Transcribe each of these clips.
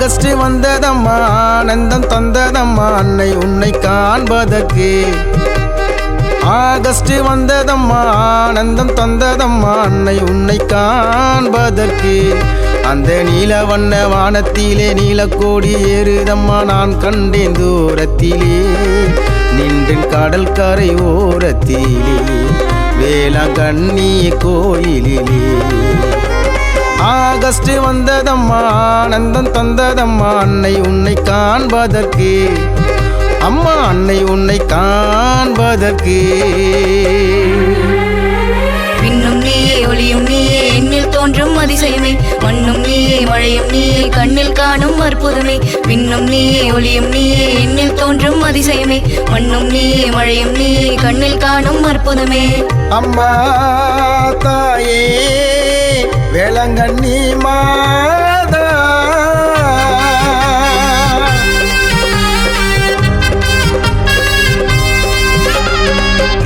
August வந்ததம்மா ஆனந்தம் தந்ததம்மா அன்னை உன்னை காண்பதற்கு. ஆகஸ்ட் வந்ததம்மா ஆனந்தம் தந்ததம்மா அன்னை உன்னை காண்பதற்கு. அந்த நீல வண்ண வானத்திலே நீலக்கோடி ஏறுதம்மா நான் கண்டேன் தூரத்திலே நின்றேன் கடல் கரை ஓரத்திலே வேளாங்கண்ணி கோயிலிலே. ஆகஸ்ட் வந்ததம்மா ஆனந்தம் தந்ததம்மா அன்னை உன்னை காண்பதற்கு. அம்மா அன்னை உன்னை காண்பதற்கு. விண்ணும் நீயே ஒளியும் நீயே என்னில் தோன்றும் அதிசயமே, மண்ணும் நீயே மழையும் நீயே கண்ணில் காணும் அற்புதமே. விண்ணும் நீயே ஒளியும் நீயே என்னில் தோன்றும் அதிசயமே, மண்ணும் நீயே மழையும் நீயே கண்ணில் காணும் அற்புதமே. அம்மா தாயே வேளாங்கண்ணி மாதா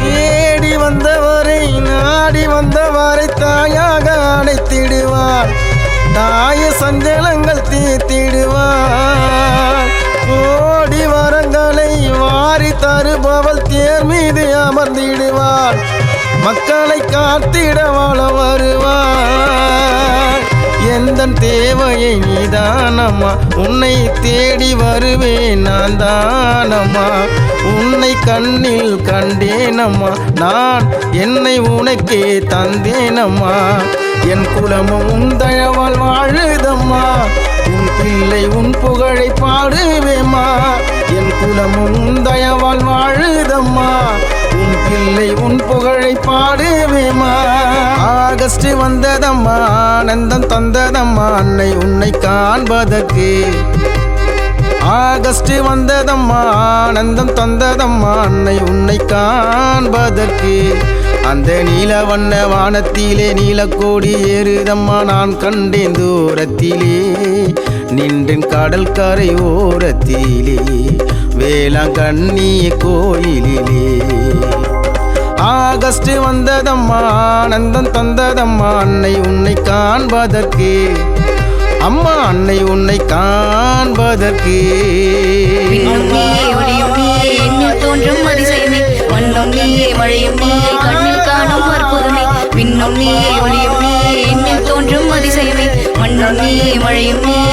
தேடி வந்தவரை நாடி வந்தவரை தாயாக அழைத்திடுவார். தாய சஞ்சலங்கள் தீர்த்திடுவார். கோடி வரங்களை வாரி தருபவள் தேர் மீது அமர்ந்திடுவார். மக்களை காத்திட வாழ வருவார். எந்த தேவையை நீதானம்மா உன்னை தேடி வருவேன் நான் தானம்மா. உன்னை கண்ணில் கண்டேனம்மா நான் என்னை உனக்கே தந்தேனம்மா. என் குலமும் உன் தயவால் வாழுதம்மா உன் பிள்ளை உன் புகழை பாடுவேம்மா. என் குலமும் உன் தயவால் வாழுதம்மா உன் பிள்ளை உன் புகழை பாடுவேம்மா. ஆகஸ்ட் வந்ததம்மா ஆனந்தம் தந்ததம்மா அன்னை உன்னை காண்பதற்கு. ஆகஸ்ட் வந்ததம்மா ஆனந்தம் தந்ததம்மா அன்னை உன்னை காண்பதற்கு. அந்த நீல வண்ண வானத்திலே நீலக்கோடி ஏறுதம்மா நான் கண்டேன் தூரத்திலே நின்றேன் கடல் கரை ஓரத்திலே வேளாங்கண்ணி கோயிலிலே. ஆகஸ்ட் வந்ததம்மா ஆனந்தம் தந்ததம்மா அன்னை உன்னை காண்பதற்கு. அம்மா அன்னை உன்னை காண்பதற்கு. விண்ணும் நீயே ஒளியும் நீயே என்னில் தோன்றும் அதிசயமே, மண்ணும் நீயே மழையும் நீயே கண்ணில் காணும் அற்புதமே. விண்ணும் நீயே ஒளியும் நீயே என்னில் தோன்றும் அதிசயமே, மண்ணும் நீயே மழையும் நீயே